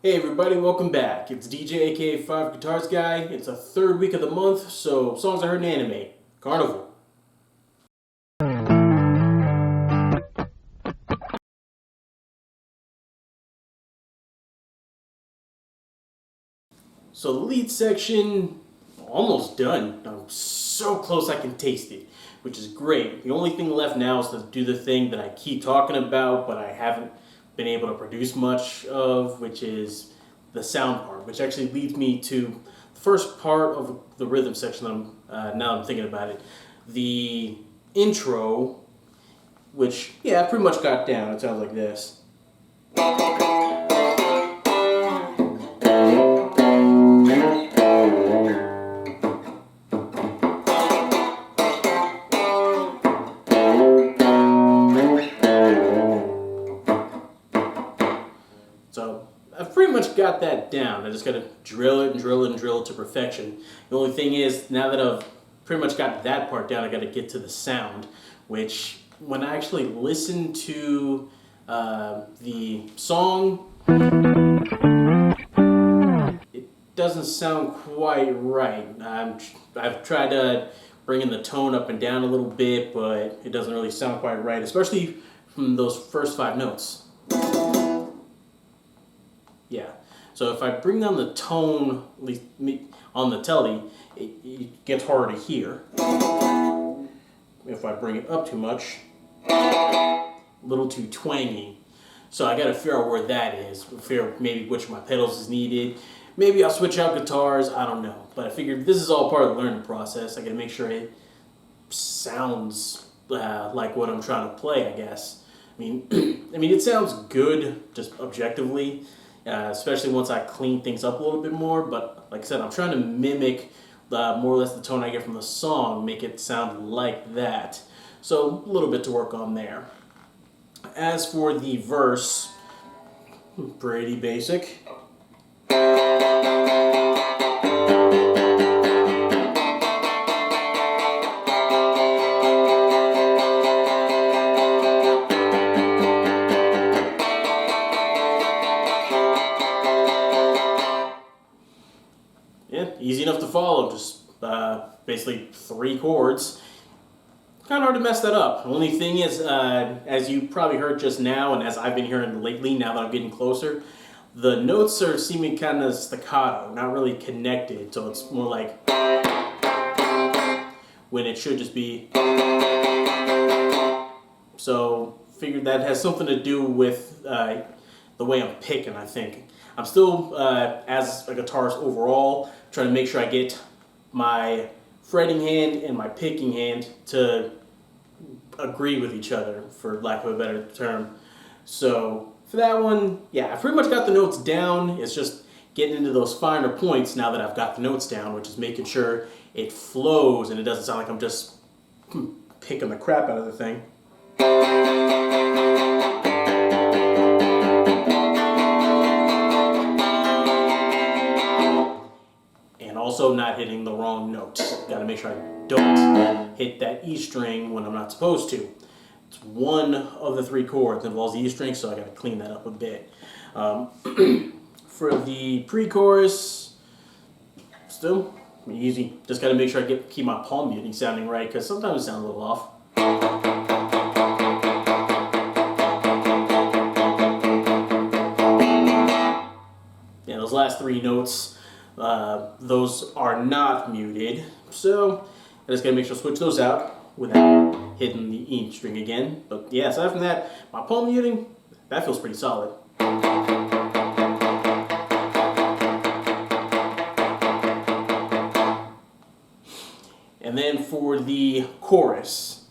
Hey everybody, welcome back. It's DJ aka 5 Guitars Guy. It's the third week of the month, so songs I heard in anime. Carnival. So the lead section, almost done. I'm so close I can taste it, which is great. The only thing left now is to do the thing that I keep talking about, but I haven't been able to produce much of, which is the sound part, which actually leads me to the first part of the rhythm section now I'm thinking about it. The intro, which, yeah, I pretty much got down. It sounds like this. So I've pretty much got that down. I just got to drill it and drill it and drill it to perfection. The only thing is, now that I've pretty much got that part down, I got to get to the sound, which when I actually listen to the song, it doesn't sound quite right. I've tried to bring in the tone up and down a little bit, but it doesn't really sound quite right, especially from those first 5 notes. Yeah, so if I bring down the tone, at least on the telly, it gets harder to hear. If I bring it up too much, a little too twangy. So I gotta figure out where that is, figure out maybe which of my pedals is needed. Maybe I'll switch out guitars, I don't know. But I figured this is all part of the learning process. I gotta make sure it sounds like what I'm trying to play, I guess. I mean, it sounds good, just objectively. Especially once I clean things up a little bit more, but like I said, I'm trying to mimic more or less the tone I get from the song, make it sound like that. So a little bit to work on there. As for the verse, pretty basic. Yeah, easy enough to follow, just basically 3 chords. Kind of hard to mess that up. The only thing is, as you probably heard just now, and as I've been hearing lately, now that I'm getting closer, the notes are seeming kind of staccato, not really connected, so it's more like when it should just be. So figured that has something to do with the way I'm picking, I think. I'm still, as a guitarist overall, trying to make sure I get my fretting hand and my picking hand to agree with each other, for lack of a better term. So for that one, yeah, I pretty much got the notes down. It's just getting into those finer points now that I've got the notes down, which is making sure it flows and it doesn't sound like I'm just picking the crap out of the thing. Also not hitting the wrong notes. Got to make sure I don't hit that E string when I'm not supposed to. It's one of the 3 chords that involves the E string, so I got to clean that up a bit. For the pre-chorus, still easy. Just got to make sure I keep my palm muting sounding right, because sometimes it sounds a little off. Yeah, those last 3 notes. Those are not muted, so I just gotta make sure to switch those out without hitting the E string again. But yeah, aside from that, my palm muting, that feels pretty solid. And then for the chorus,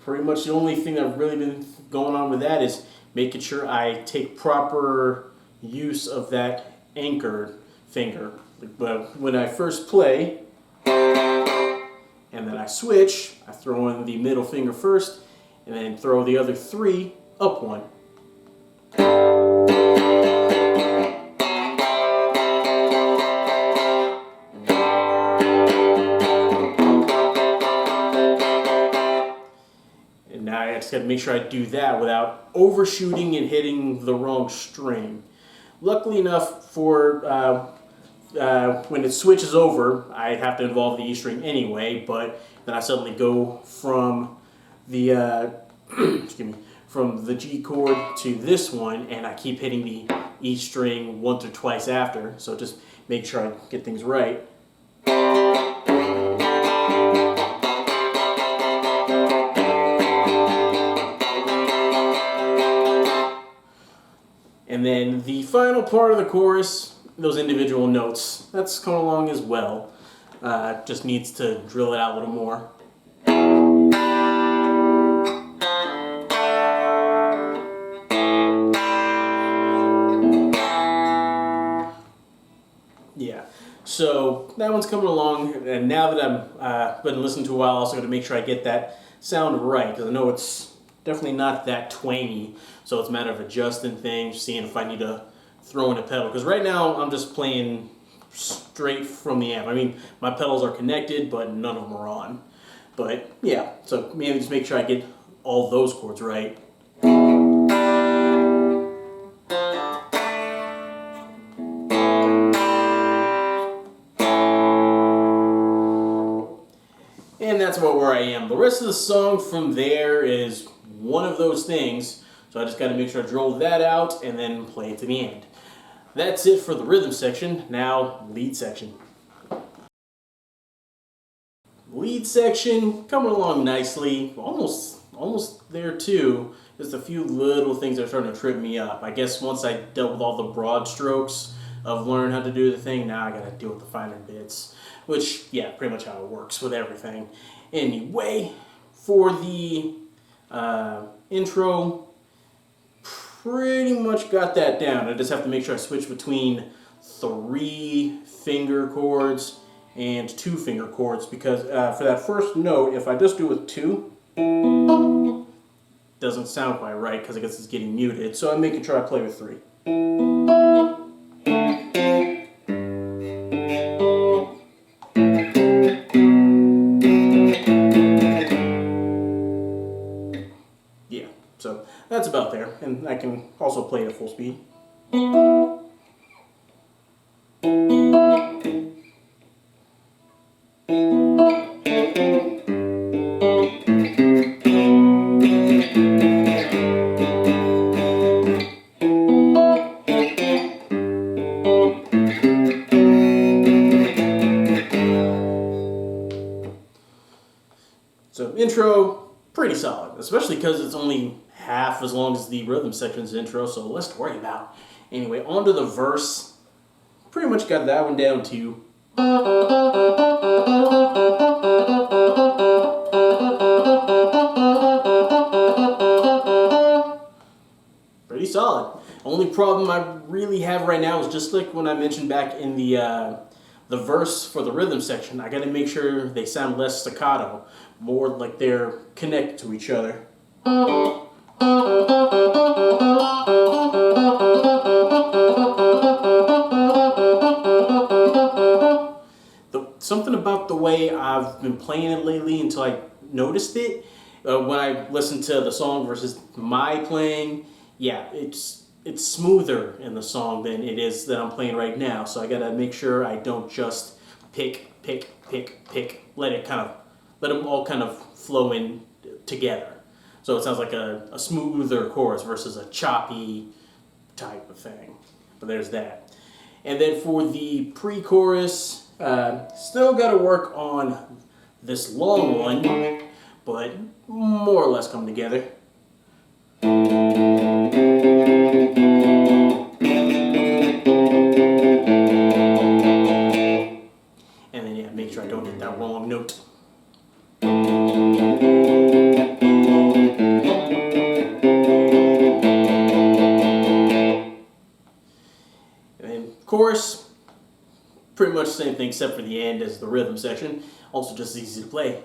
pretty much the only thing that's really been going on with that is making sure I take proper use of that anchored finger. But when I first play and then I switch, I throw in the middle finger first and then throw the other 3 up 1. And now I just got to make sure I do that without overshooting and hitting the wrong string. luckily enough for when it switches over, I have to involve the E string anyway, but then I suddenly go from the excuse me, from the G chord to this one, and I keep hitting the E string once or twice after, so just make sure I get things right. And then the final part of the chorus, those individual notes, that's coming along as well. Just needs to drill it out a little more. Yeah, so that one's coming along, and now that I've been listening to a while, also got to make sure I get that sound right, because I know it's definitely not that twangy, so it's a matter of adjusting things, seeing if I need to throw in a pedal, because right now I'm just playing straight from the amp. I mean, my pedals are connected, but none of them are on. But yeah, so maybe just make sure I get all those chords right. And that's about where I am. The rest of the song from there is one of those things, so I just got to make sure I drill that out and then play it to the end. That's it for the rhythm section. Now, lead section. Lead section coming along nicely, almost there too. Just a few little things that are starting to trip me up. I guess once I dealt with all the broad strokes of learning how to do the thing, now I gotta deal with the finer bits. Which, yeah, pretty much how it works with everything. Anyway, for the intro, pretty much got that down. I just have to make sure I switch between 3-finger chords and 2-finger chords, because for that first note, if I just do it with 2, doesn't sound quite right because I guess it's getting muted. So I'm making sure I play with 3. Yeah, so that's about there, and I can also play it at full speed. So intro, pretty solid, especially because it's only half as long as the rhythm section's intro, so less to worry about. Anyway, on to the verse. Pretty much got that one down too. Pretty solid. Only problem I really have right now is just like when I mentioned back in the verse for the rhythm section, I gotta make sure they sound less staccato, more like they're connected to each other. Something about the way I've been playing it lately until I noticed it, when I listened to the song versus my playing, yeah, it's smoother in the song than it is that I'm playing right now. So I gotta make sure I don't just pick, let them all kind of flow in together. So it sounds like a smoother chorus versus a choppy type of thing. But there's that. And then for the pre-chorus, still gotta work on this long one, but more or less come together. And then, yeah, make sure I don't hit that wrong note. And then chorus, pretty much the same thing except for the end as the rhythm section. Also just easy to play.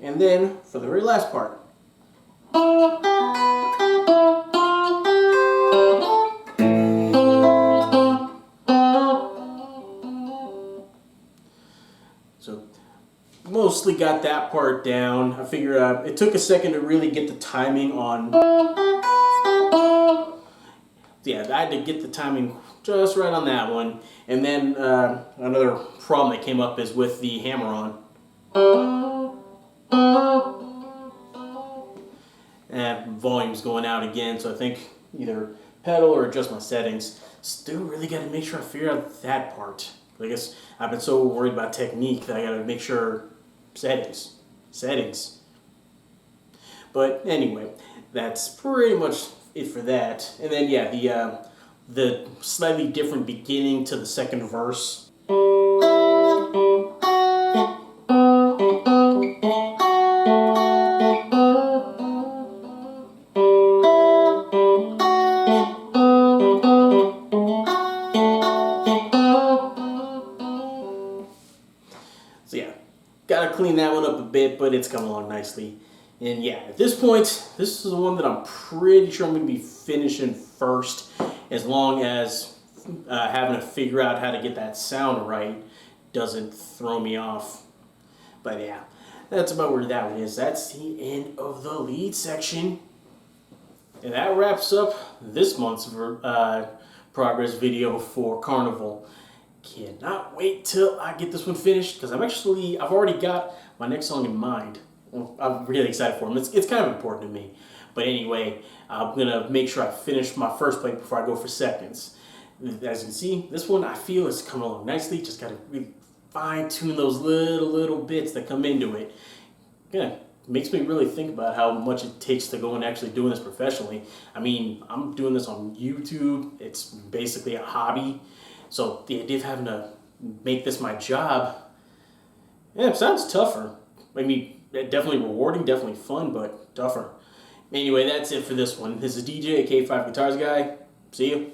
And then for the very last part. So mostly got that part down. I figure it took a second to really get the timing on. Yeah, I had to get the timing just right on that one. And then another problem that came up is with the hammer-on. And volume's going out again, so I think either pedal or adjust my settings. Still really got to make sure I figure out that part. I guess I've been so worried about technique that I got to make sure settings. But anyway, that's pretty much it for that. And then yeah, the slightly different beginning to the second verse. So yeah, gotta clean that one up a bit, but it's coming along nicely. And yeah, at this point, this is the one that I'm pretty sure I'm going to be finishing first, as long as having to figure out how to get that sound right doesn't throw me off. But yeah, that's about where that one is. That's the end of the lead section. And that wraps up this month's progress video for Carnival. Cannot wait till I get this one finished, because I've already got my next song in mind. I'm really excited for them. It's kind of important to me. But anyway, I'm going to make sure I finish my first plate before I go for seconds. As you can see, this one I feel is coming along nicely. Just got to really fine-tune those little bits that come into it. Yeah, makes me really think about how much it takes to go and actually doing this professionally. I mean, I'm doing this on YouTube. It's basically a hobby. So the idea of having to make this my job, yeah, it sounds tougher. I mean, definitely rewarding, definitely fun, but tougher. Anyway, that's it for this one. This is DJ, K5 Guitars Guy. See you.